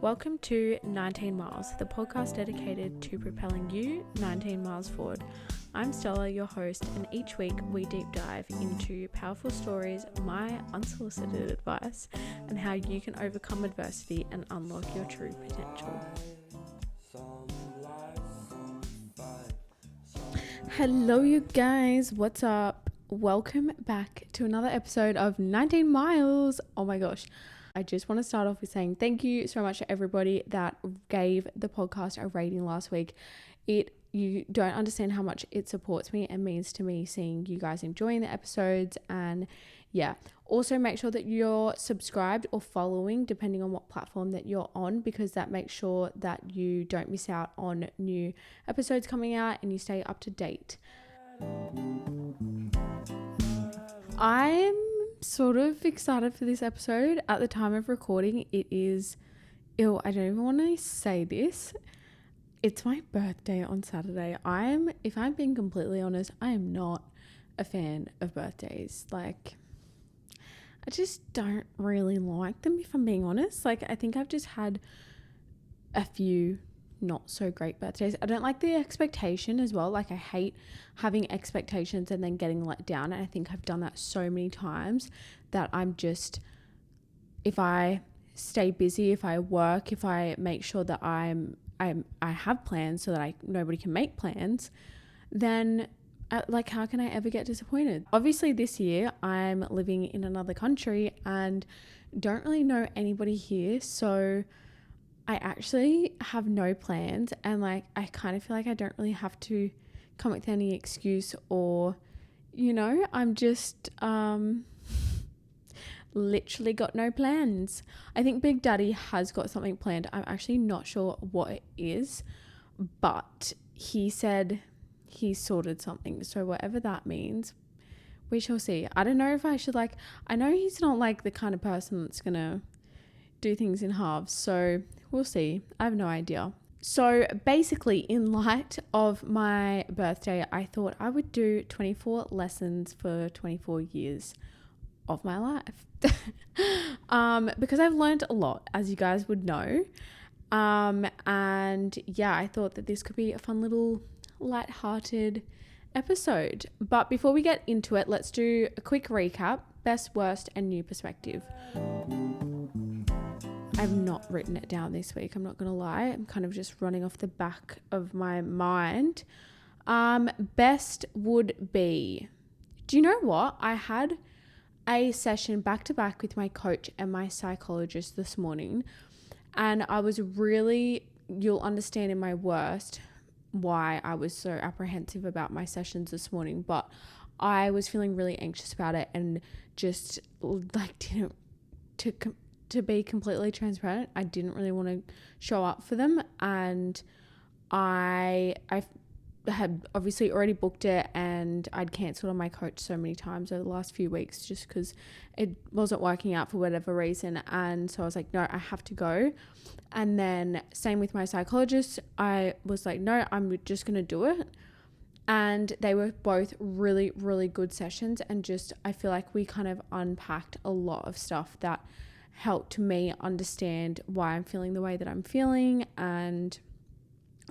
Welcome to 19 Miles, the podcast dedicated to propelling you 19 miles forward. I'm Stellah, your host, and each week we deep dive into powerful stories, my unsolicited advice, and how you can overcome adversity and unlock your true potential. Hello, you guys. What's up? Welcome back to another episode of 19 Miles. Oh my gosh. I just want to start off with saying thank you so much to everybody that gave the podcast a rating last week. You don't understand how much it supports me and means to me seeing you guys enjoying the episodes. And yeah, also make sure that you're subscribed or following depending on what platform that you're on, because that makes sure that you don't miss out on new episodes coming out and you stay up to date. I'm sort of excited for this episode. At the time of recording, it is I don't even want to say this. It's my birthday on Saturday. If I'm being completely honest, I am not a fan of birthdays. Like, I just don't really like them, if I'm being honest. Like, I think I've just had a few not so great birthdays. I don't like the expectation as well. Like, I hate having expectations and then getting let down. And I think I've done that so many times that I'm just, if I stay busy, if I work, if I make sure that I have plans so that nobody can make plans, then how can I ever get disappointed? Obviously this year I'm living in another country and don't really know anybody here. So I actually have no plans, and I kind of feel like I don't really have to come up with any excuse, or, I'm just literally got no plans. I think Big Daddy has got something planned. I'm actually not sure what it is, but he said he sorted something. So whatever that means, we shall see. I don't know if I should I know he's not like the kind of person that's going to do things in halves. So we'll see. I have no idea. So basically, in light of my birthday, I thought I would do 24 lessons for 24 years of my life. Because I've learned a lot, as you guys would know. And yeah, I thought that this could be a fun little light-hearted episode. But before we get into it, let's do a quick recap. Best, worst, and new perspective. I've not written it down this week, I'm not gonna lie. I'm kind of just running off the back of my mind. Best would be, do you know what? I had a session back to back with my coach and my psychologist this morning, and I was really, you'll understand in my worst why I was so apprehensive about my sessions this morning, but I was feeling really anxious about it and just didn't, to be completely transparent, I didn't really want to show up for them, and I had obviously already booked it, and I'd cancelled on my coach so many times over the last few weeks just because it wasn't working out for whatever reason. And so I was like, no, I have to go. And then same with my psychologist, I was like, no, I'm just going to do it. And they were both really, really good sessions, and just I feel like we kind of unpacked a lot of stuff that helped me understand why I'm feeling the way that I'm feeling, and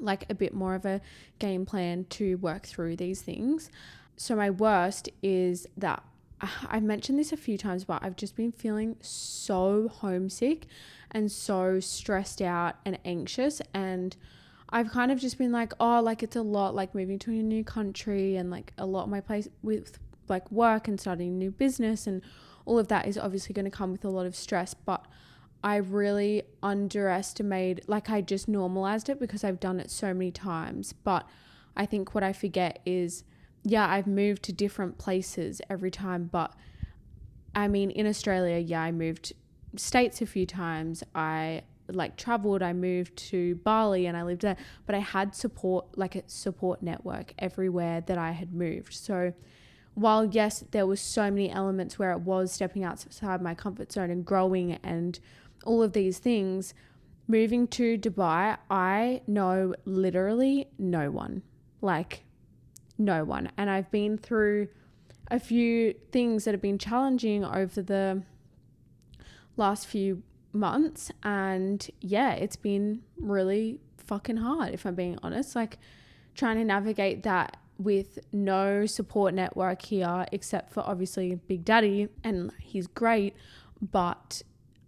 a bit more of a game plan to work through these things. So my worst is that I've mentioned this a few times, but I've just been feeling so homesick and so stressed out and anxious, and I've kind of just been it's a lot, moving to a new country, and a lot of my place with work and starting a new business, and all of that is obviously going to come with a lot of stress. But I really underestimated, I just normalized it because I've done it so many times. But I think what I forget is, I've moved to different places every time. But I mean, in Australia, I moved states a few times. I traveled, I moved to Bali and I lived there, but I had support, a support network everywhere that I had moved. So while yes, there was so many elements where it was stepping outside my comfort zone and growing and all of these things, moving to Dubai, I know literally no one, no one. And I've been through a few things that have been challenging over the last few months, and yeah, it's been really fucking hard, if I'm being honest, like trying to navigate that with no support network here except for obviously Big Daddy, and he's great, but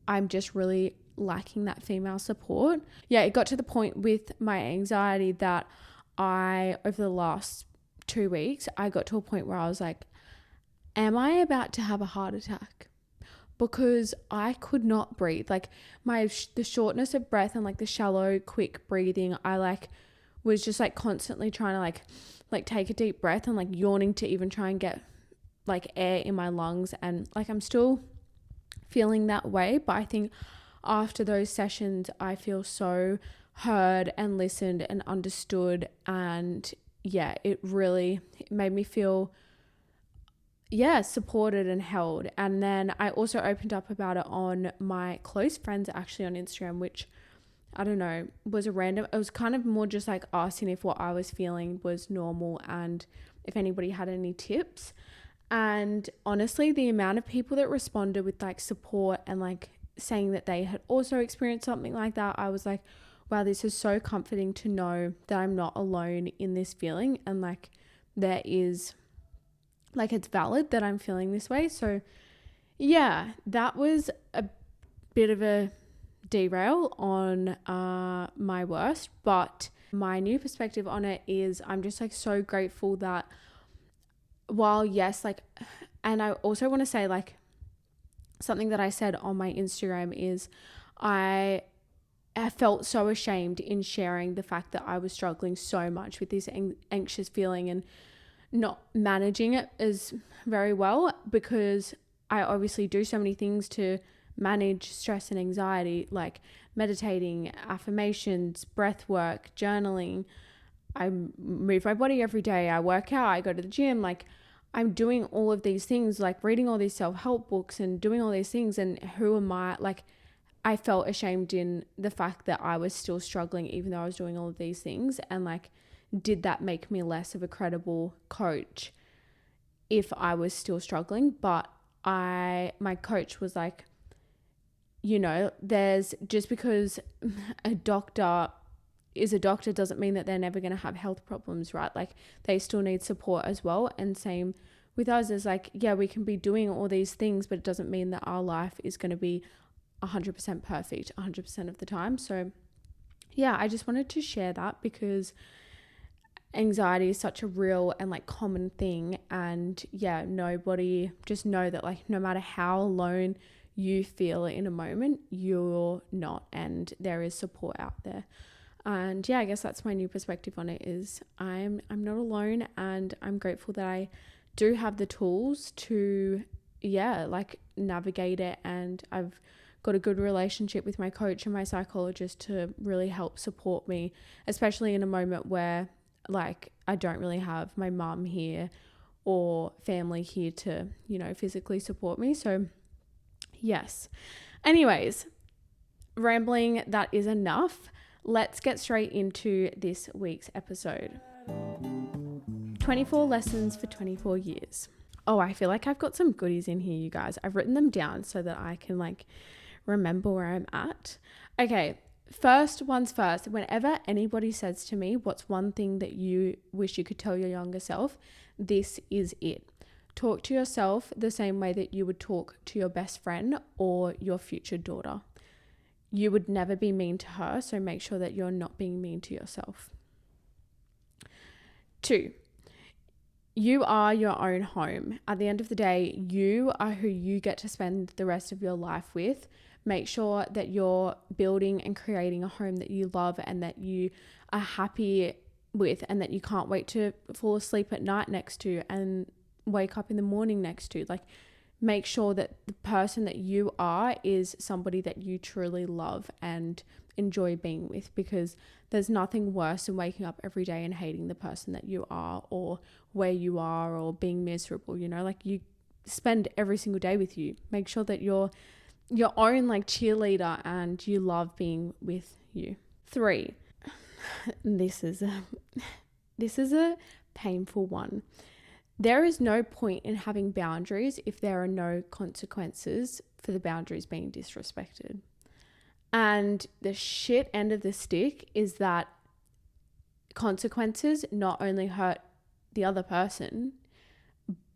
I'm just really lacking that female support. Yeah, it got to the point with my anxiety that over the last 2 weeks, I got to a point where I was like, am I about to have a heart attack? Because I could not breathe. Like the shortness of breath and like the shallow, quick breathing, I like was just like constantly trying to like take a deep breath and like yawning to even try and get like air in my lungs. And like I'm still feeling that way, but I think after those sessions I feel so heard and listened and understood, and yeah, it made me feel supported and held. And then I also opened up about it on my close friends actually on Instagram, which I don't know, was it was kind of more just like asking if what I was feeling was normal and if anybody had any tips. And honestly, the amount of people that responded with like support and like saying that they had also experienced something like that, I was like, wow, this is so comforting to know that I'm not alone in this feeling, and like there is like it's valid that I'm feeling this way. So yeah, that was a bit of a derail on my worst, but my new perspective on it is I'm just like so grateful that while yes, like, and I also want to say like something that I said on my Instagram is I felt so ashamed in sharing the fact that I was struggling so much with this anxious feeling and not managing it as very well, because I obviously do so many things to manage stress and anxiety, like meditating, affirmations, breath work, journaling. I move my body every day. I work out, I go to the gym. Like I'm doing all of these things, like reading all these self-help books and doing all these things. And who am I? Like I felt ashamed in the fact that I was still struggling, even though I was doing all of these things. And like, did that make me less of a credible coach if I was still struggling? But my coach was like, you know, there's just because a doctor is a doctor doesn't mean that they're never going to have health problems, right? Like they still need support as well. And same with us, is like, yeah, we can be doing all these things, but it doesn't mean that our life is going to be 100% perfect 100% of the time. So yeah, I just wanted to share that because anxiety is such a real and like common thing. And yeah, just know that like no matter how alone you feel in a moment, you're not, and there is support out there. And yeah, I guess that's my new perspective on it, is I'm not alone, and I'm grateful that I do have the tools to like navigate it. And I've got a good relationship with my coach and my psychologist to really help support me, especially in a moment where like I don't really have my mum here or family here to, you know, physically support me. So yes. Anyways, rambling, that is enough. Let's get straight into this week's episode. 24 lessons for 24 years. Oh, I feel like I've got some goodies in here, you guys. I've written them down so that I can like remember where I'm at. Okay, first one's first. Whenever anybody says to me, what's one thing that you wish you could tell your younger self? This is it. Talk to yourself the same way that you would talk to your best friend or your future daughter. You would never be mean to her, so make sure that you're not being mean to yourself. 2, you are your own home. At the end of the day, you are who you get to spend the rest of your life with. Make sure that you're building and creating a home that you love and that you are happy with, and that you can't wait to fall asleep at night next to and wake up in the morning next to. Like, make sure that the person that you are is somebody that you truly love and enjoy being with, because there's nothing worse than waking up every day and hating the person that you are or where you are or being miserable, you know, like you spend every single day with you. Make sure that you're your own like cheerleader and you love being with you. 3, this is a painful one. There is no point in having boundaries if there are no consequences for the boundaries being disrespected. And the shit end of the stick is that consequences not only hurt the other person,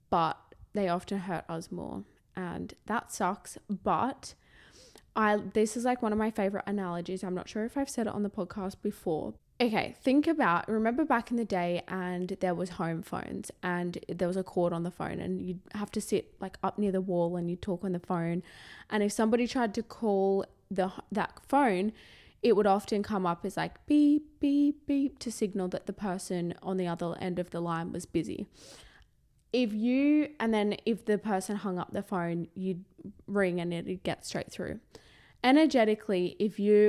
but they often hurt us more. And that sucks. But this is like one of my favorite analogies. I'm not sure if I've said it on the podcast before. Okay, remember back in the day and there was home phones and there was a cord on the phone and you'd have to sit like up near the wall and you'd talk on the phone. And if somebody tried to call that phone, it would often come up as like beep, beep, beep to signal that the person on the other end of the line was busy. If the person hung up the phone, you'd ring and it'd get straight through. Energetically,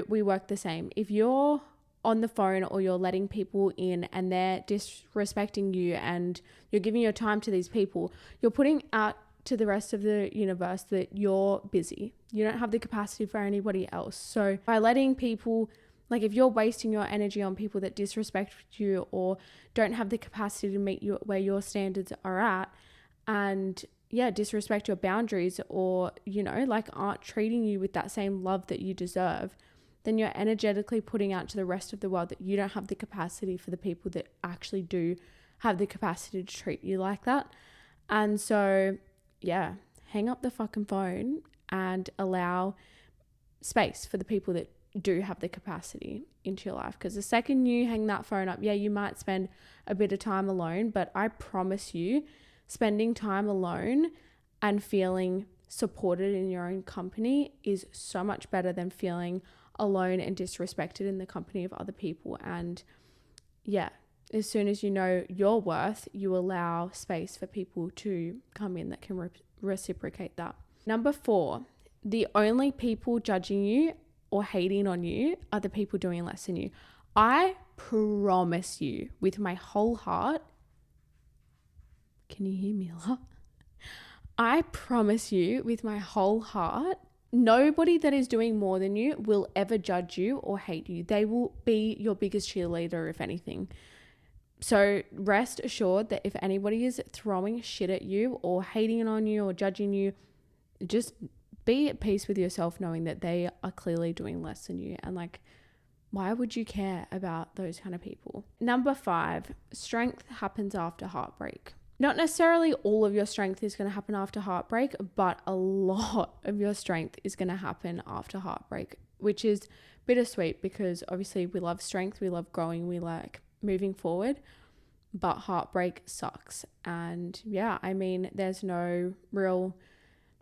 we work the same. If you're on the phone or you're letting people in and they're disrespecting you and you're giving your time to these people, you're putting out to the rest of the universe that you're busy. You don't have the capacity for anybody else. So by letting people, like if you're wasting your energy on people that disrespect you or don't have the capacity to meet you where your standards are at and disrespect your boundaries or, like aren't treating you with that same love that you deserve, then you're energetically putting out to the rest of the world that you don't have the capacity for the people that actually do have the capacity to treat you like that. And so, hang up the fucking phone and allow space for the people that do have the capacity into your life. Because the second you hang that phone up, you might spend a bit of time alone, but I promise you, spending time alone and feeling supported in your own company is so much better than feeling alone and disrespected in the company of other people. And as soon as you know your worth, you allow space for people to come in that can reciprocate that. Number 4, the only people judging you or hating on you are the people doing less than you. I promise you with my whole heart, can you hear me a lot? I promise you with my whole heart, nobody that is doing more than you will ever judge you or hate you. They will be your biggest cheerleader, if anything. So rest assured that if anybody is throwing shit at you or hating on you or judging you, just be at peace with yourself knowing that they are clearly doing less than you. And like, why would you care about those kind of people? Number 5, strength happens after heartbreak. Not necessarily all of your strength is going to happen after heartbreak, but a lot of your strength is going to happen after heartbreak, which is bittersweet because obviously we love strength, we love growing, we like moving forward, but heartbreak sucks. And there's no real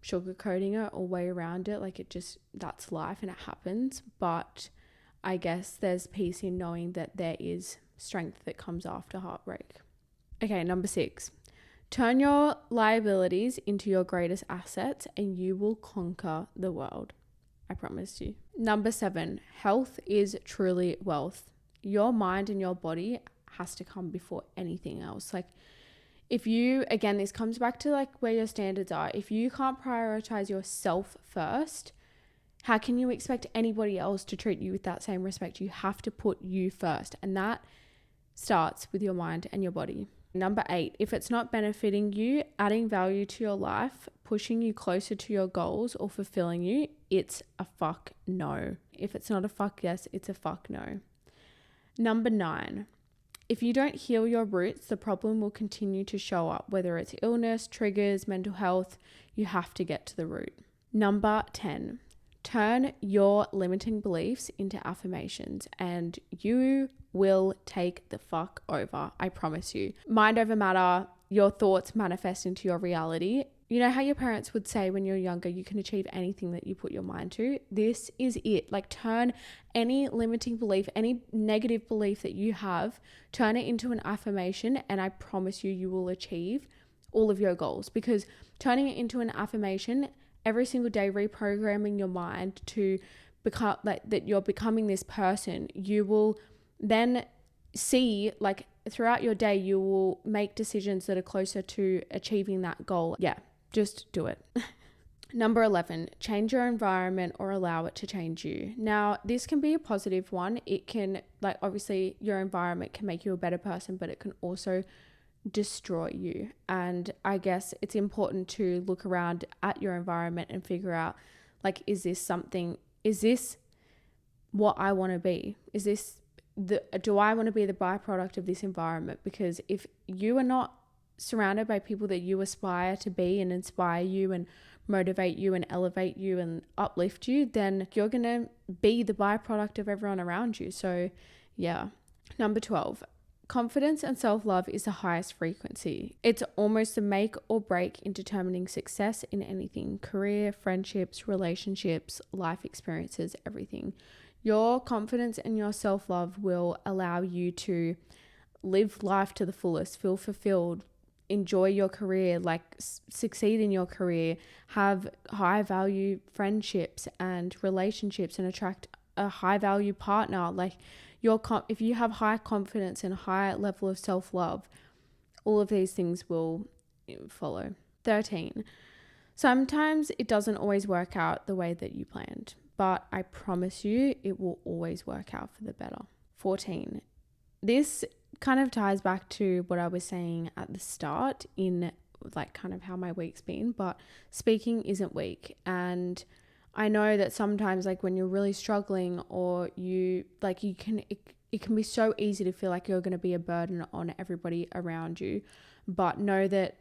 sugarcoating it or way around it. Like that's life and it happens. But I guess there's peace in knowing that there is strength that comes after heartbreak. Okay, number 6. Turn your liabilities into your greatest assets and you will conquer the world. I promise you. Number 7, health is truly wealth. Your mind and your body has to come before anything else. Like this comes back to like where your standards are. If you can't prioritize yourself first, how can you expect anybody else to treat you with that same respect? You have to put you first. And that starts with your mind and your body. Number 8, if it's not benefiting you, adding value to your life, pushing you closer to your goals or fulfilling you, it's a fuck no. If it's not a fuck yes, it's a fuck no. Number 9, if you don't heal your roots, the problem will continue to show up, whether it's illness, triggers, mental health, you have to get to the root. Number 10, turn your limiting beliefs into affirmations and you will take the fuck over. I promise you. Mind over matter, your thoughts manifest into your reality. You know how your parents would say when you're younger, you can achieve anything that you put your mind to? This is it. Like turn any limiting belief, any negative belief that you have, turn it into an affirmation and I promise you, you will achieve all of your goals. Because turning it into an affirmation every single day, reprogramming your mind to become like that you're becoming this person, you will then see like throughout your day, you will make decisions that are closer to achieving that goal. Yeah, just do it. Number 11, change your environment or allow it to change you. Now, this can be a positive one. It can, like, obviously your environment can make you a better person, but it can also destroy you. And I guess it's important to look around at your environment and figure out, like, is this what I want to be? Is this do I want to be the byproduct of this environment? Because if you are not surrounded by people that you aspire to be and inspire you and motivate you and elevate you and uplift you, then you're going to be the byproduct of everyone around you. So yeah. Number 12, confidence and self-love is the highest frequency. It's almost a make or break in determining success in anything: career, friendships, relationships, life experiences, everything. Your confidence and your self-love will allow you to live life to the fullest, feel fulfilled, enjoy your career, like succeed in your career, have high value friendships and relationships, and attract a high value partner. Like if you have high confidence and high level of self-love, all of these things will follow. 13, sometimes it doesn't always work out the way that you planned, but I promise you it will always work out for the better. 14, this kind of ties back to what I was saying at the start in like kind of how my week's been, but speaking isn't weak. And I know that sometimes like when you're really struggling or it can be so easy to feel like you're going to be a burden on everybody around you, but know that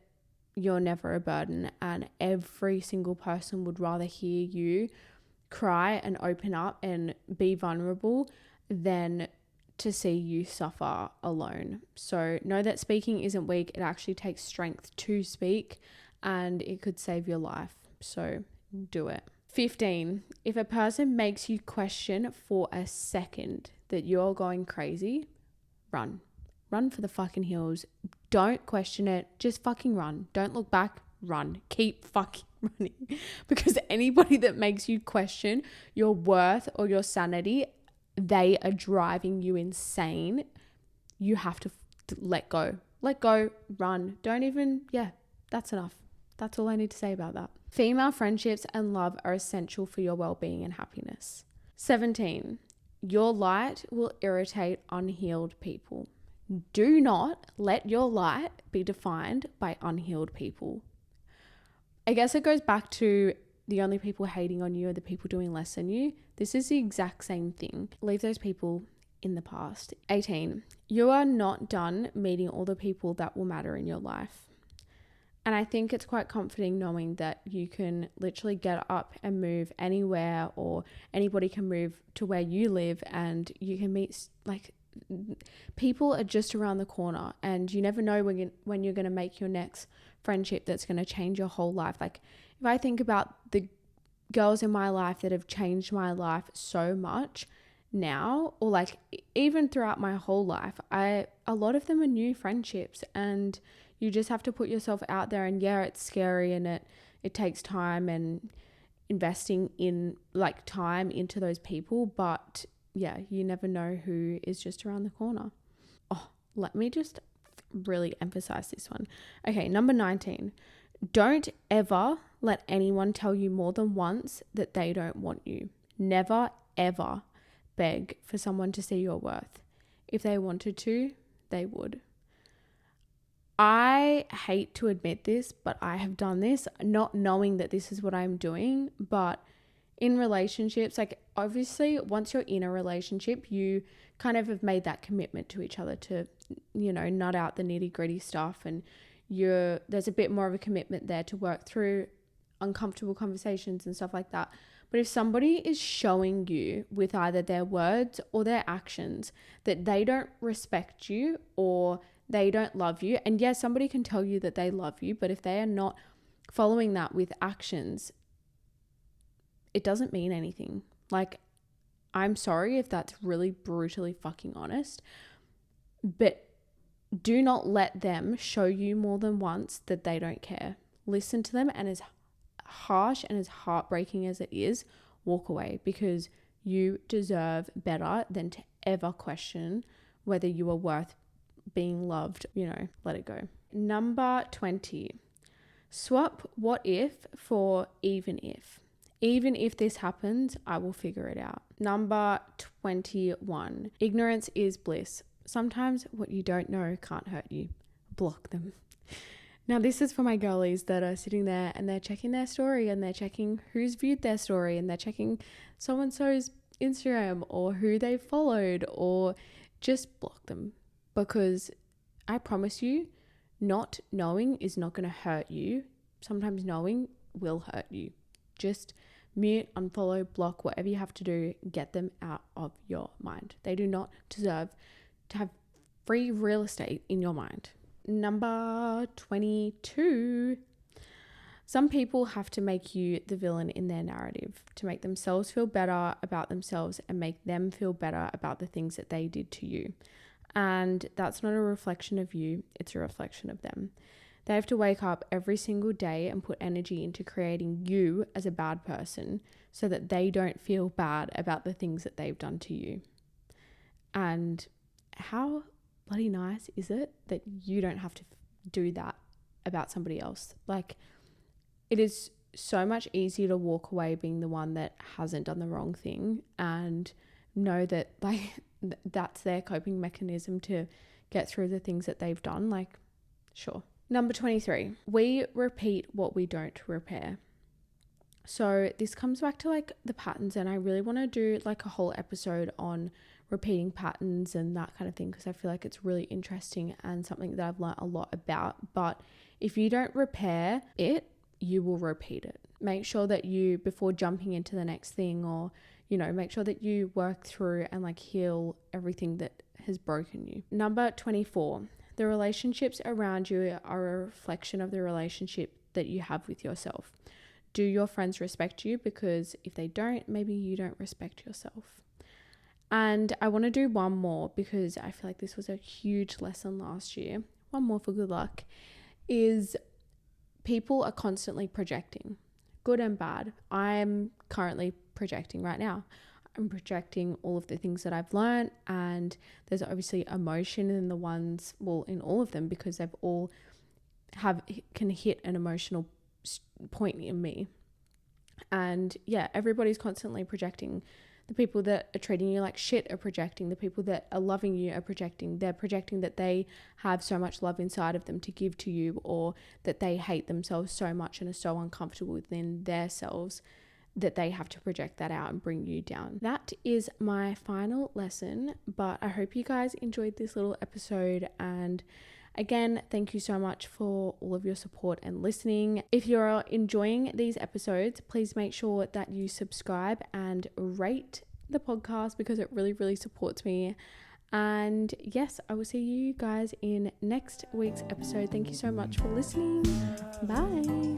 you're never a burden, and every single person would rather hear you cry and open up and be vulnerable than to see you suffer alone. So know that speaking isn't weak. It actually takes strength to speak, and it could save your life. So do it. 15, if a person makes you question for a second that you're going crazy, run. Run for the fucking hills. Don't question it. Just fucking run. Don't look back. Run. Keep fucking running. Because anybody that makes you question your worth or your sanity, they are driving you insane. You have to let go. Let go. Run. Don't even, that's enough. That's all I need to say about that. Female friendships and love are essential for your well-being and happiness. 17, your light will irritate unhealed people. Do not let your light be defined by unhealed people. I guess it goes back to the only people hating on you are the people doing less than you. This is the exact same thing. Leave those people in the past. 18, you are not done meeting all the people that will matter in your life. And I think it's quite comforting knowing that you can literally get up and move anywhere, or anybody can move to where you live, and you can meet, like, people are just around the corner, and you never know when you're going to make your next friendship that's going to change your whole life. Like, if I think about the girls in my life that have changed my life so much now, or like even throughout my whole life, a lot of them are new friendships, and you just have to put yourself out there. And yeah, it's scary, and it takes time and investing in like time into those people, but yeah, you never know who is just around the corner. Oh, let me just really emphasize this one. Okay, number 19. Don't ever let anyone tell you more than once that they don't want you. Never, ever beg for someone to see your worth. If they wanted to, they would. I hate to admit this, but I have done this, not knowing that this is what I'm doing, but in relationships, like obviously once you're in a relationship, you kind of have made that commitment to each other to, nut out the nitty gritty stuff, and there's a bit more of a commitment there to work through uncomfortable conversations and stuff like that. But if somebody is showing you with either their words or their actions that they don't respect you or they don't love you, and yes, somebody can tell you that they love you, but if they are not following that with actions, it doesn't mean anything. Like, I'm sorry if that's really brutally fucking honest, but do not let them show you more than once that they don't care. Listen to them, and as harsh and as heartbreaking as it is, walk away, because you deserve better than to ever question whether you are worth being loved. Let it go. Number 20, swap what if for even if. Even if this happens, I will figure it out. Number 21, ignorance is bliss. Sometimes what you don't know can't hurt you. Block them. Now, this is for my girlies that are sitting there and they're checking their story, and they're checking who's viewed their story, and they're checking so-and-so's Instagram or who they followed, or just block them, because I promise you, not knowing is not going to hurt you. Sometimes knowing will hurt you. Just mute, unfollow, block, whatever you have to do, get them out of your mind. They do not deserve to have free real estate in your mind. Number 22. Some people have to make you the villain in their narrative to make themselves feel better about themselves and make them feel better about the things that they did to you. And that's not a reflection of you, it's a reflection of them. They have to wake up every single day and put energy into creating you as a bad person so that they don't feel bad about the things that they've done to you. And how bloody nice is it that you don't have to do that about somebody else? Like, it is so much easier to walk away being the one that hasn't done the wrong thing and know that like that's their coping mechanism to get through the things that they've done. Like, sure. Number 23, we repeat what we don't repair. So this comes back to like the patterns, and I really want to do like a whole episode on repeating patterns and that kind of thing, because I feel like it's really interesting and something that I've learned a lot about. But if you don't repair it, you will repeat it. Make sure that you, before jumping into the next thing, or make sure that you work through and like heal everything that has broken you. Number 24, the relationships around you are a reflection of the relationship that you have with yourself. Do your friends respect you? Because if they don't, maybe you don't respect yourself. And I want to do one more, because I feel like this was a huge lesson last year. One more for good luck is people are constantly projecting, good and bad. I'm currently projecting right now. I'm projecting all of the things that I've learned, and there's obviously emotion in the ones, well, in all of them, because they've all can hit an emotional point in me. And yeah, everybody's constantly projecting. The people that are treating you like shit are projecting. The people that are loving you are projecting. They're projecting that they have so much love inside of them to give to you, or that they hate themselves so much and are so uncomfortable within themselves that they have to project that out and bring you down. That is my final lesson, but I hope you guys enjoyed this little episode. And again, thank you so much for all of your support and listening. If you're enjoying these episodes, please make sure that you subscribe and rate the podcast, because it really, really supports me. And yes, I will see you guys in next week's episode. Thank you so much for listening. Bye.